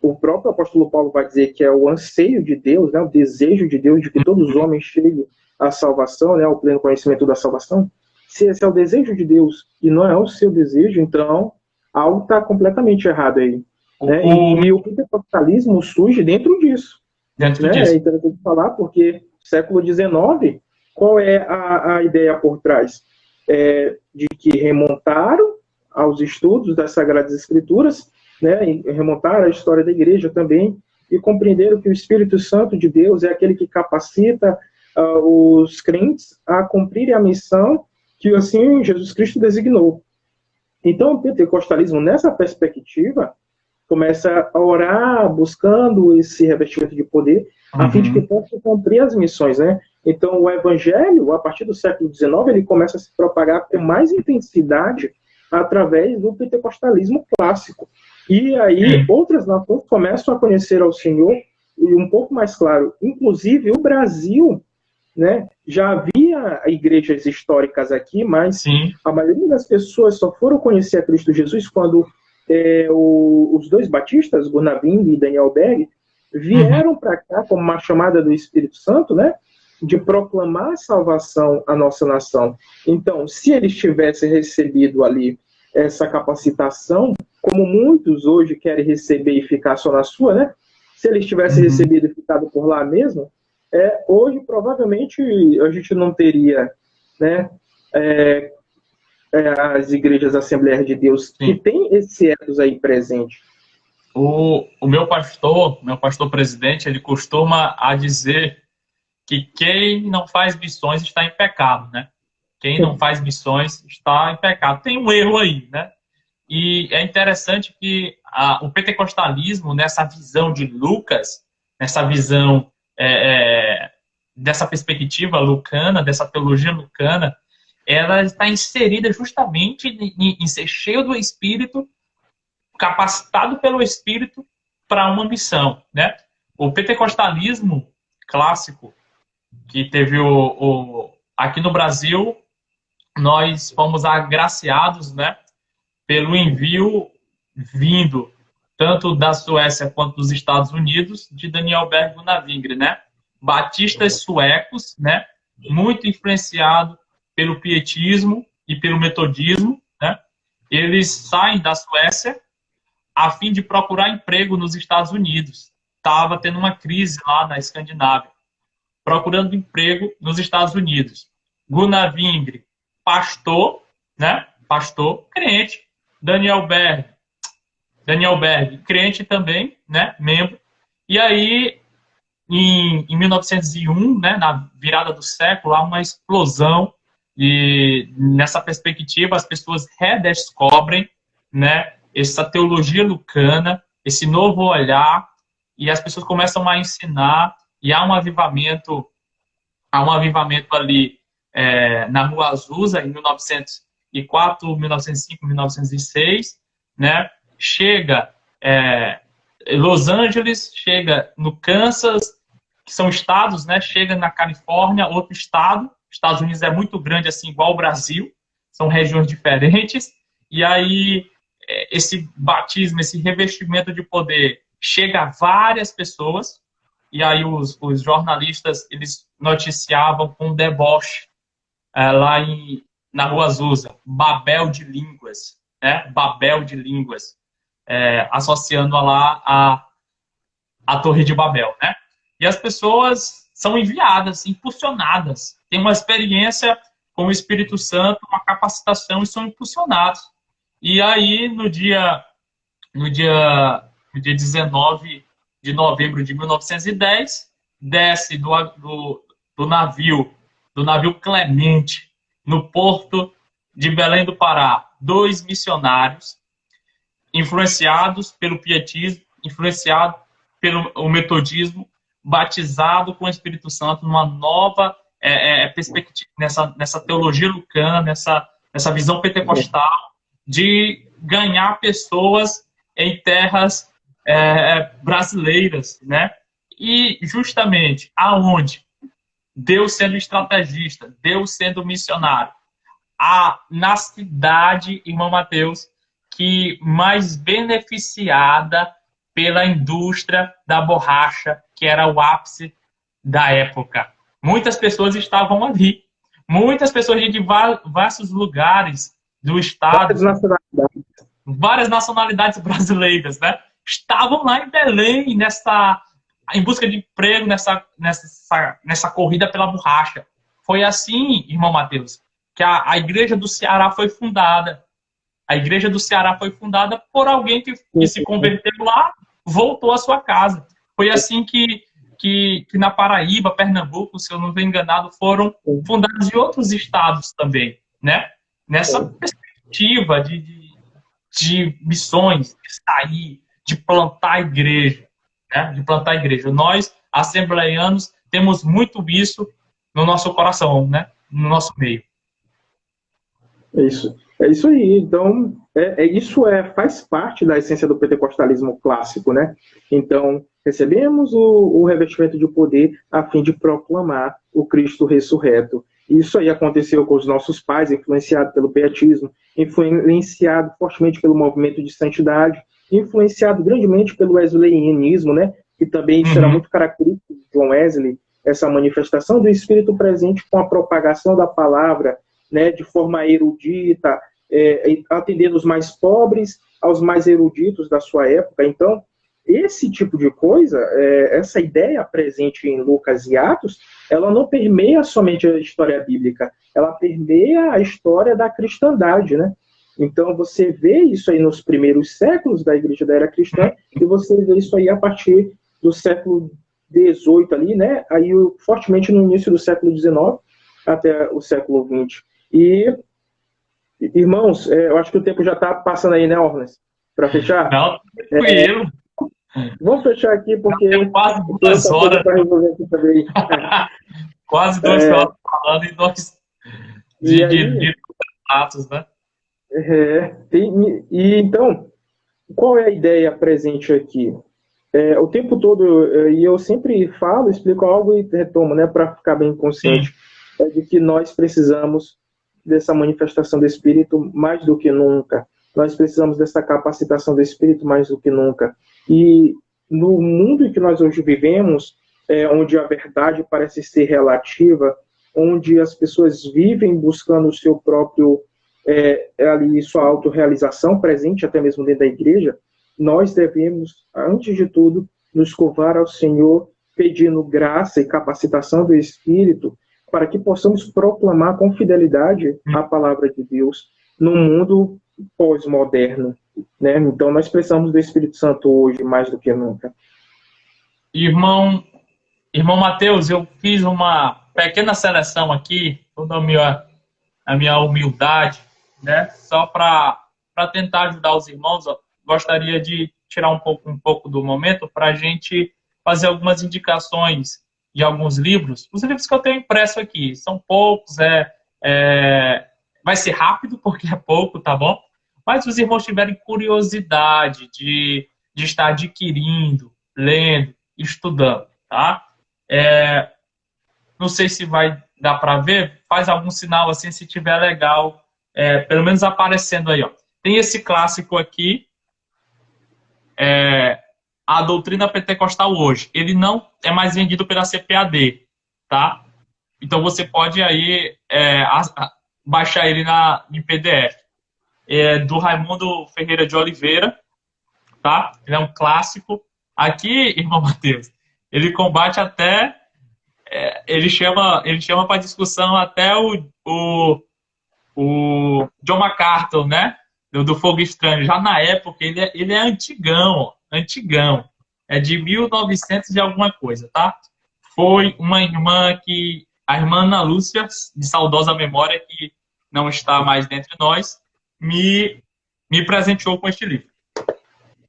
o próprio apóstolo Paulo vai dizer que é o anseio de Deus, né, o desejo de Deus de que todos os homens cheguem à salvação, né, ao pleno conhecimento da salvação, se esse é o desejo de Deus e não é o seu desejo, então algo está completamente errado aí. Né? E o pentecostalismo surge dentro disso. É interessante falar, porque século XIX, qual é a ideia por trás? De que remontaram aos estudos das Sagradas Escrituras, né, e remontaram à história da igreja também, e compreenderam que o Espírito Santo de Deus é aquele que capacita os crentes a cumprirem a missão que assim Jesus Cristo designou. Então, o pentecostalismo, nessa perspectiva, começa a orar buscando esse revestimento de poder, a fim de que possa cumprir as missões, né? Então, o evangelho, a partir do século XIX, ele começa a se propagar com mais intensidade através do pentecostalismo clássico. E aí, outras nações começam a conhecer ao Senhor, e um pouco mais claro, inclusive o Brasil, né? Já havia igrejas históricas aqui, mas a maioria das pessoas só foram conhecer a Cristo Jesus quando os dois batistas, Gunaving e Daniel Berg, vieram para cá como uma chamada do Espírito Santo, né, de proclamar a salvação à nossa nação. Então, se eles tivessem recebido ali essa capacitação, como muitos hoje querem receber e ficar só na sua, né, se eles tivessem recebido e ficado por lá mesmo, hoje provavelmente a gente não teria, né, as igrejas Assembleias de Deus que tem esse ethos aí presente.
O meu pastor presidente, ele costuma a dizer que quem não faz missões está em pecado, né? Quem não faz missões está em pecado. Tem um erro aí, né? E é interessante que o pentecostalismo, nessa visão de Lucas, nessa visão dessa perspectiva lucana, dessa teologia lucana, ela está inserida justamente em ser cheio do Espírito, capacitado pelo Espírito para uma missão, né? O pentecostalismo clássico, que teve aqui no Brasil, nós fomos agraciados, né, pelo envio vindo tanto da Suécia quanto dos Estados Unidos de Daniel Berg Gunavingre, né? Batistas suecos, né? Muito influenciado pelo pietismo e pelo metodismo, né? Eles saem da Suécia a fim de procurar emprego nos Estados Unidos. Estava tendo uma crise lá na Escandinávia. Procurando emprego nos Estados Unidos. Gunavingre, pastor, né? Pastor, crente. Daniel Berg, crente também, né? Membro. E aí, em 1901, né? Na virada do século, há uma explosão. E nessa perspectiva, as pessoas redescobrem, né, essa teologia lucana, esse novo olhar, e as pessoas começam a ensinar, e há um avivamento ali na Rua Azusa, em 1904, 1905, 1906, né? Chega Los Angeles, chega no Kansas, que são estados, né? Chega na Califórnia, outro estado. Estados Unidos é muito grande, assim, igual o Brasil, são regiões diferentes, e aí esse batismo, esse revestimento de poder chega a várias pessoas, e aí os jornalistas, eles noticiavam com deboche lá na Rua Azusa, Babel de línguas, né? Babel de línguas, associando lá a Torre de Babel, né? E as pessoas são enviadas, impulsionadas, têm uma experiência com o Espírito Santo, uma capacitação, e são impulsionados. E aí, no dia 19 de novembro de 1910, desce do navio Clemente, no porto de Belém do Pará, 2 missionários, influenciados pelo pietismo, influenciados pelo metodismo, batizado com o Espírito Santo numa nova perspectiva, nessa teologia lucana, nessa visão pentecostal, de ganhar pessoas em terras brasileiras, né? E justamente aonde Deus sendo estrategista, Deus sendo missionário, na cidade, irmão Mateus, que mais beneficiada pela indústria da borracha, que era o ápice da época. Muitas pessoas estavam ali. Muitas pessoas de vários lugares do estado, várias nacionalidades brasileiras, né? Estavam lá em Belém, em busca de emprego, nessa corrida pela borracha. Foi assim, irmão Mateus, que a Igreja do Ceará foi fundada. A Igreja do Ceará foi fundada por alguém que se converteu lá, voltou à sua casa. Foi assim que na Paraíba, Pernambuco, se eu não estou enganado, foram fundados em outros estados também, né? Nessa perspectiva de missões, de sair, de plantar a igreja, né? De plantar a igreja. Nós, assembleianos, temos muito isso no nosso coração, né? No nosso meio.
É isso aí. Então, isso faz parte da essência do pentecostalismo clássico, né? Então, recebemos o revestimento de poder a fim de proclamar o Cristo ressurreto. Isso aí aconteceu com os nossos pais, influenciado pelo pietismo, influenciado fortemente pelo movimento de santidade, influenciado grandemente pelo wesleyanismo, né? Que também será muito característico de John Wesley, essa manifestação do Espírito presente com a propagação da palavra, né, de forma erudita, atendendo os mais pobres aos mais eruditos da sua época. Então, esse tipo de coisa, essa ideia presente em Lucas e Atos, ela não permeia somente a história bíblica, ela permeia a história da cristandade, né? Então, você vê isso aí nos primeiros séculos da Igreja da Era Cristã, e você vê isso aí a partir do século XVIII ali, né? Aí, fortemente no início do século XIX até o século XX. E, irmãos, eu acho que o tempo já está passando aí, né, Ornes? Para fechar?
Não, tranquilo.
Vamos fechar aqui, porque
quase 2 horas. Quase 2 horas falando em dois de atos, né?
Então, qual é a ideia presente aqui? O tempo todo, e eu sempre falo, explico algo e retomo, né, para ficar bem consciente, de que nós precisamos dessa manifestação do Espírito mais do que nunca. Nós precisamos dessa capacitação do Espírito mais do que nunca. E no mundo em que nós hoje vivemos, onde a verdade parece ser relativa, onde as pessoas vivem buscando o seu próprio, ali, sua autorrealização presente, até mesmo dentro da igreja, nós devemos, antes de tudo, nos curvar ao Senhor, pedindo graça e capacitação do Espírito, para que possamos proclamar com fidelidade a palavra de Deus no mundo pós-moderno, né? Então, nós precisamos do Espírito Santo hoje, mais do que nunca.
Irmão Mateus, eu fiz uma pequena seleção aqui, toda a minha humildade, né? Só para para tentar ajudar os irmãos, ó, gostaria de tirar um pouco do momento para a gente fazer algumas indicações de alguns livros. Os livros que eu tenho impresso aqui são poucos, vai ser rápido, porque é pouco, tá bom? Mas se os irmãos tiverem curiosidade de estar adquirindo, lendo, estudando, tá? Não sei se vai dar para ver, faz algum sinal assim, se tiver legal, pelo menos aparecendo aí, ó. Tem esse clássico aqui, A Doutrina Pentecostal Hoje. Ele não é mais vendido pela CPAD, tá? Então você pode aí baixar ele em PDF. Do Raimundo Ferreira de Oliveira, tá? Ele é um clássico. Aqui, irmão Mateus, ele combate até... ele chama para discussão até o John MacArthur, né? Do Fogo Estranho. Já na época, ele é antigão, ó, antigão. É de 1900 e alguma coisa, tá? Foi uma irmã a irmã Ana Lúcia, de saudosa memória, que não está mais dentre nós, me presenteou com este livro.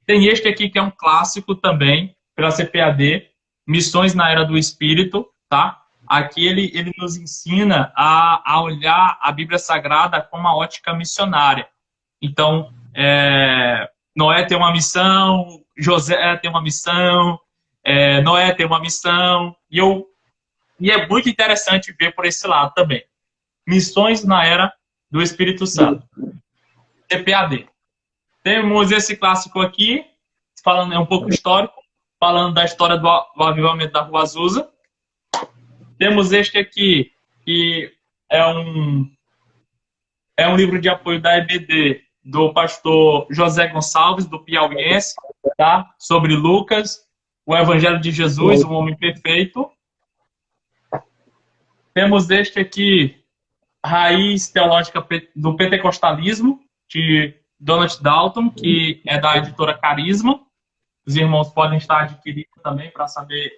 Tem este aqui, que é um clássico também, pela CPAD, Missões na Era do Espírito, tá? Aqui ele nos ensina a olhar a Bíblia Sagrada com uma ótica missionária. Então, Noé tem uma missão, José tem uma missão, Noé tem uma missão, e é muito interessante ver por esse lado também. Missões na Era do Espírito Santo. CPAD. Temos esse clássico aqui, falando um pouco histórico, falando da história do avivamento da Rua Azusa. Temos este aqui, que é um livro de apoio da EBD, do pastor José Gonçalves, do Piauiense, tá? Sobre Lucas, o Evangelho de Jesus, o homem perfeito. Temos este aqui, Raiz Teológica do Pentecostalismo, de Donald Dalton, que é da editora Carisma. Os irmãos podem estar adquirindo também para saber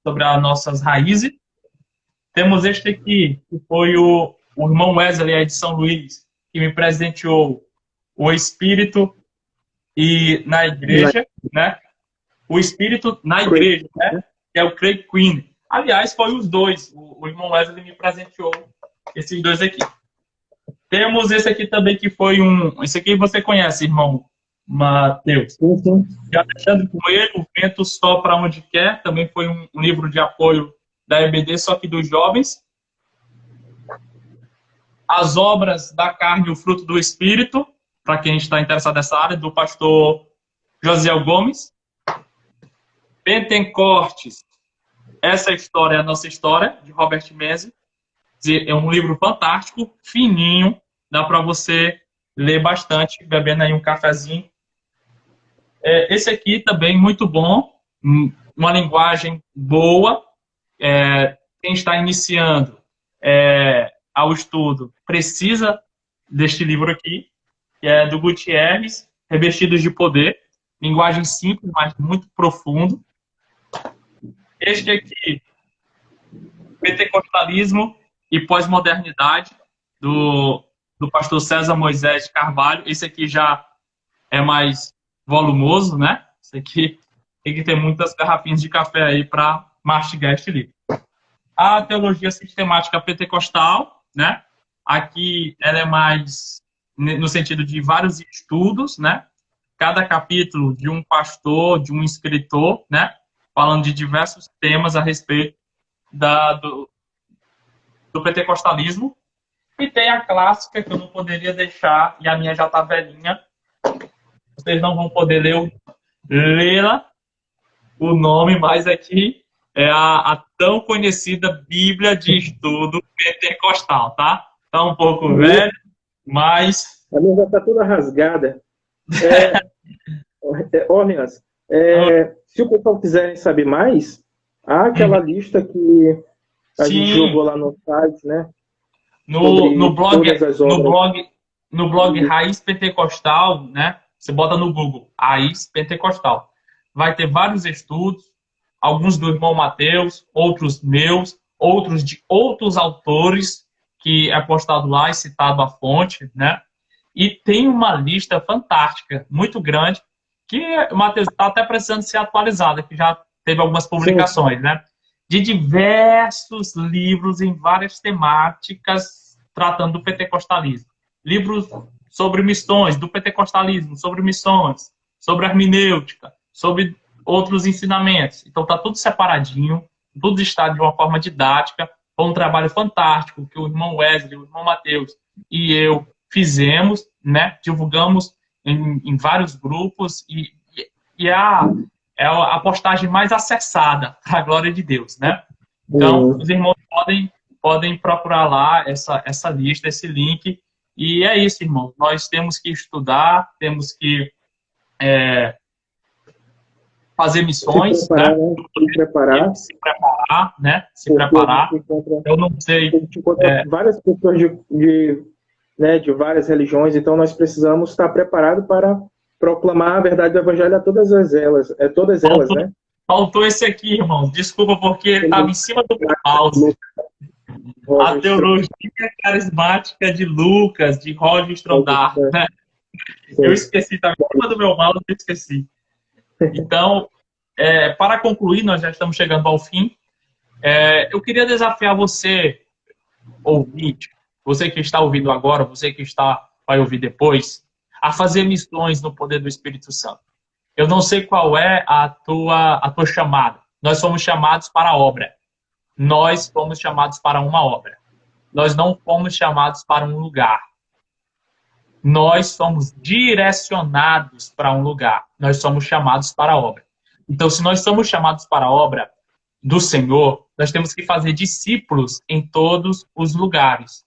sobre as nossas raízes. Temos este aqui, que foi o irmão Wesley, aí de São Luís, que me presenteou o Espírito na Igreja, né? O Espírito na Igreja, né? Que é o Craig Quinn. Aliás, foi os dois. O irmão Wesley me presenteou esses dois aqui. Temos esse aqui também, que foi esse aqui você conhece, irmão Mateus. De Alexandre Coelho, O Vento Sopra Onde Quer. Também foi um livro de apoio da EBD, só que dos jovens. As Obras da Carne e o Fruto do Espírito, para quem está interessado nessa área, do pastor Josiel Gomes. Pentecostes, Essa História é a Nossa História, de Robert Menzies. É um livro fantástico, fininho, dá para você ler bastante, bebendo aí um cafezinho. Esse aqui também muito bom, uma linguagem boa. Quem está iniciando ao estudo precisa deste livro aqui, que é do Gutierrez, Revestidos de Poder. Linguagem simples, mas muito profundo. Este aqui, Pentecostalismo e Pós-Modernidade, do pastor César Moisés Carvalho. Esse aqui já é mais volumoso, né? Esse aqui tem que ter muitas garrafinhas de café aí para mastigar este livro. A Teologia Sistemática Pentecostal, né? Aqui ela é mais no sentido de vários estudos, né? Cada capítulo de um pastor, de um escritor, né? Falando de diversos temas a respeito do pentecostalismo. E tem a clássica, que eu não poderia deixar, e a minha já está velhinha. Vocês não vão poder lê-la, o nome, mas aqui é a tão conhecida Bíblia de Estudo Pentecostal, tá? Tá um pouco velho, mas...
A minha já está toda rasgada. Ornelas, se o pessoal quiser saber mais, há aquela lista que a gente jogou lá no site, né?
No blog Raiz Pentecostal, né? Você bota no Google, Raiz Pentecostal. Vai ter vários estudos, alguns do irmão Mateus, outros meus, outros de outros autores, que é postado lá e citado a fonte, né? E tem uma lista fantástica, muito grande, que, Matheus, está até precisando ser atualizada, que já teve algumas publicações, né? De diversos livros em várias temáticas tratando do pentecostalismo. Livros sobre missões, do pentecostalismo, sobre missões, sobre hermenêutica, sobre outros ensinamentos. Então está tudo separadinho, tudo está de uma forma didática. Foi um trabalho fantástico que o irmão Wesley, o irmão Matheus e eu fizemos, né? Divulgamos em vários grupos e é a postagem mais acessada, para a glória de Deus, né? Então, os irmãos podem procurar lá essa lista, esse link. E é isso, irmão. Nós temos que estudar, temos que fazer missões,
se preparar, né?
Se preparar. Eu não sei.
A gente encontra várias pessoas de várias religiões, então nós precisamos estar preparados para proclamar a verdade do evangelho a todas elas, né?
Faltou esse aqui, irmão. Desculpa, porque ele estava em cima do meu mouse. A teologia carismática de Lucas, de Roger Stronda, né? Eu esqueci, estava em cima do meu mouse, eu esqueci. Então, para concluir, nós já estamos chegando ao fim. Eu queria desafiar você, ouvinte, você que está ouvindo agora, você que vai ouvir depois, a fazer missões no poder do Espírito Santo. Eu não sei qual é a tua chamada. Nós somos chamados para a obra. Nós fomos chamados para uma obra. Nós não fomos chamados para um lugar. Nós somos direcionados para um lugar. Nós somos chamados para a obra. Então, se nós somos chamados para a obra do Senhor, nós temos que fazer discípulos em todos os lugares.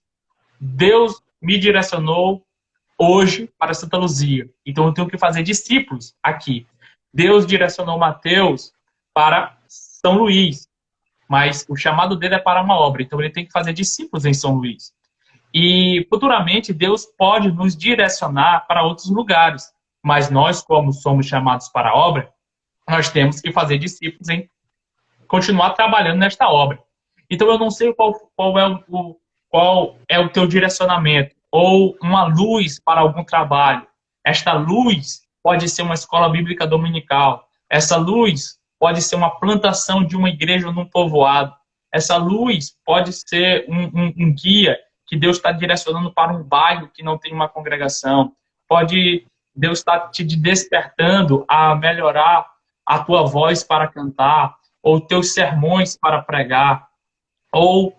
Deus me direcionou hoje para Santa Luzia. Então, eu tenho que fazer discípulos aqui. Deus direcionou Mateus para São Luís. Mas o chamado dele é para uma obra. Então, ele tem que fazer discípulos em São Luís. E, futuramente, Deus pode nos direcionar para outros lugares. Mas nós, como somos chamados para a obra, nós temos que fazer discípulos em continuar trabalhando nesta obra. Então, eu não sei qual é o teu direcionamento, ou uma luz para algum trabalho. Esta luz pode ser uma escola bíblica dominical. Essa luz pode ser uma plantação de uma igreja num povoado. Essa luz pode ser um guia que Deus está direcionando para um bairro que não tem uma congregação. Deus está te despertando a melhorar a tua voz para cantar, ou teus sermões para pregar, ou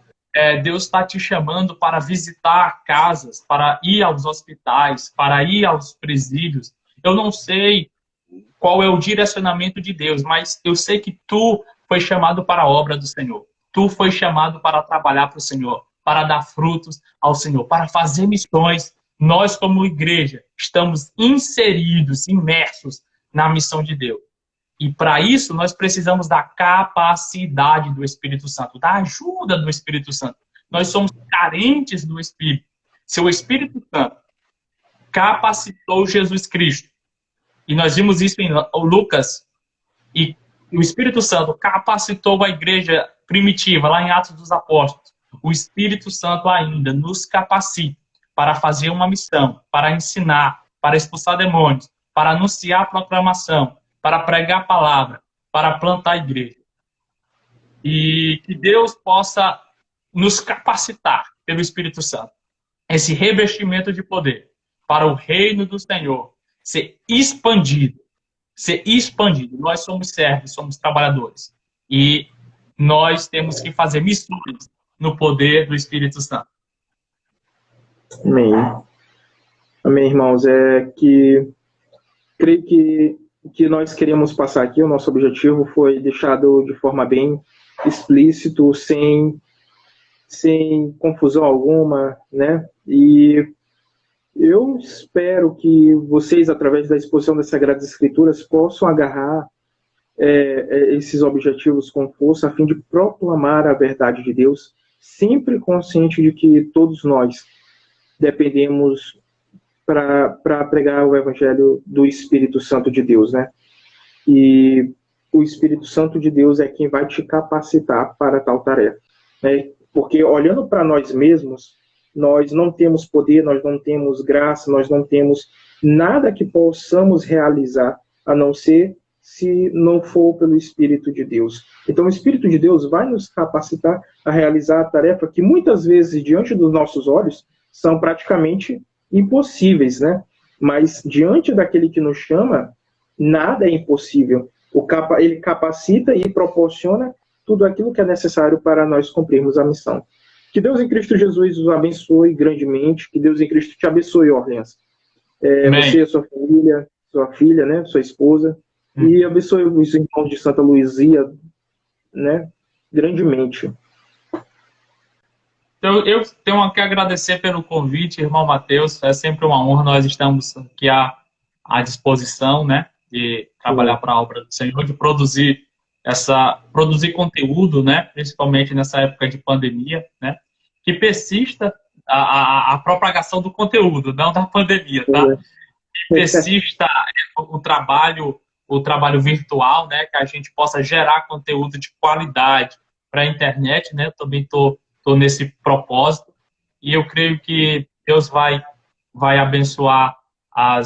Deus está te chamando para visitar casas, para ir aos hospitais, para ir aos presídios. Eu não sei qual é o direcionamento de Deus, mas eu sei que tu foi chamado para a obra do Senhor. Tu foi chamado para trabalhar para o Senhor, para dar frutos ao Senhor, para fazer missões. Nós, como igreja, estamos inseridos, imersos na missão de Deus. E para isso, nós precisamos da capacidade do Espírito Santo, da ajuda do Espírito Santo. Nós somos carentes do Espírito. Se o Espírito Santo capacitou Jesus Cristo, e nós vimos isso em Lucas, e o Espírito Santo capacitou a igreja primitiva, lá em Atos dos Apóstolos, o Espírito Santo ainda nos capacita para fazer uma missão, para ensinar, para expulsar demônios, para anunciar a proclamação, para pregar a palavra, para plantar a igreja. E que Deus possa nos capacitar pelo Espírito Santo. Esse revestimento de poder para o reino do Senhor ser expandido. Ser expandido. Nós somos servos, somos trabalhadores. E nós temos que fazer missões no poder do Espírito Santo.
Amém. Amém, irmãos. Creio que nós queríamos passar aqui, o nosso objetivo foi deixado de forma bem explícito, sem confusão alguma, né? E eu espero que vocês, através da exposição das Sagradas Escrituras, possam agarrar esses objetivos com força, a fim de proclamar a verdade de Deus, sempre consciente de que todos nós dependemos para pregar o Evangelho do Espírito Santo de Deus, né? E o Espírito Santo de Deus é quem vai te capacitar para tal tarefa, né? Porque olhando para nós mesmos, nós não temos poder, nós não temos graça, nós não temos nada que possamos realizar, a não ser se não for pelo Espírito de Deus. Então, o Espírito de Deus vai nos capacitar a realizar a tarefa que muitas vezes, diante dos nossos olhos, são praticamente impossíveis, né? Mas, diante daquele que nos chama, nada é impossível. Ele capacita e proporciona tudo aquilo que é necessário para nós cumprirmos a missão. Que Deus em Cristo Jesus os abençoe grandemente. Que Deus em Cristo te abençoe, Orleans. Você, sua filha, né, sua esposa. E abençoe os irmãos de Santa Luzia, né, grandemente.
Então, eu tenho que agradecer pelo convite, irmão Mateus. É sempre uma honra, nós estamos aqui à disposição, né, de trabalhar para a obra do Senhor, de produzir conteúdo, né, principalmente nessa época de pandemia, né, que persista a propagação do conteúdo, não da pandemia, tá? Que persista o trabalho virtual, né, que a gente possa gerar conteúdo de qualidade para a internet, né? Eu também tô nesse propósito e eu creio que Deus vai abençoar a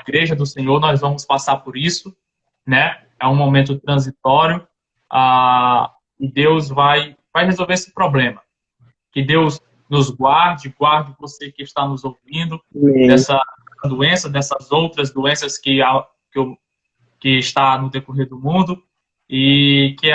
igreja do Senhor. Nós vamos passar por isso, né? É um momento transitório e Deus vai resolver esse problema. Que Deus nos guarde você que está nos ouvindo dessa doença, dessas outras doenças que está no decorrer do mundo, e que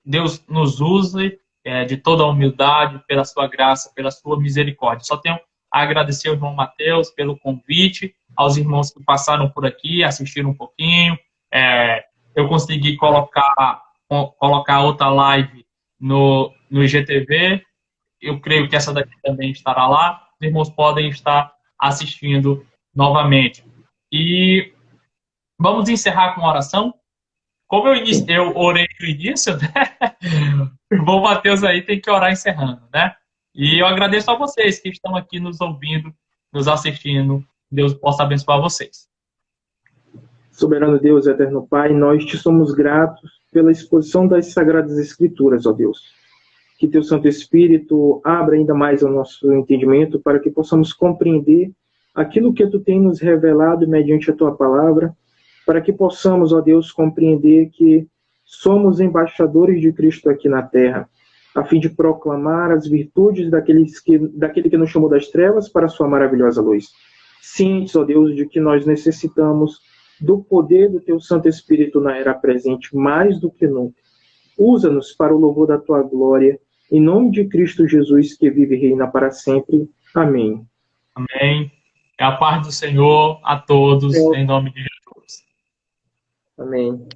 Deus nos use de toda a humildade, pela sua graça, pela sua misericórdia. Só tenho a agradecer ao irmão Mateus pelo convite, aos irmãos que passaram por aqui, assistiram um pouquinho. Eu consegui colocar outra live no IGTV. Eu creio que essa daqui também estará lá. Os irmãos podem estar assistindo novamente. E vamos encerrar com uma oração. Como eu orei no início, né? O irmão Mateus aí tem que orar encerrando, né? E eu agradeço a vocês que estão aqui nos ouvindo, nos assistindo. Deus possa abençoar vocês.
Soberano Deus, eterno Pai, nós te somos gratos pela exposição das Sagradas Escrituras, ó Deus. Que teu Santo Espírito abra ainda mais o nosso entendimento para que possamos compreender aquilo que tu tem nos revelado mediante a tua palavra, para que possamos, ó Deus, compreender que somos embaixadores de Cristo aqui na terra, a fim de proclamar as virtudes daquele que nos chamou das trevas para a sua maravilhosa luz. Cientes, ó Deus, de que nós necessitamos do poder do teu Santo Espírito na era presente mais do que nunca. Usa-nos para o louvor da tua glória, em nome de Cristo Jesus, que vive e reina para sempre. Amém.
Amém. A paz do Senhor a todos, em nome de Jesus.
Amém.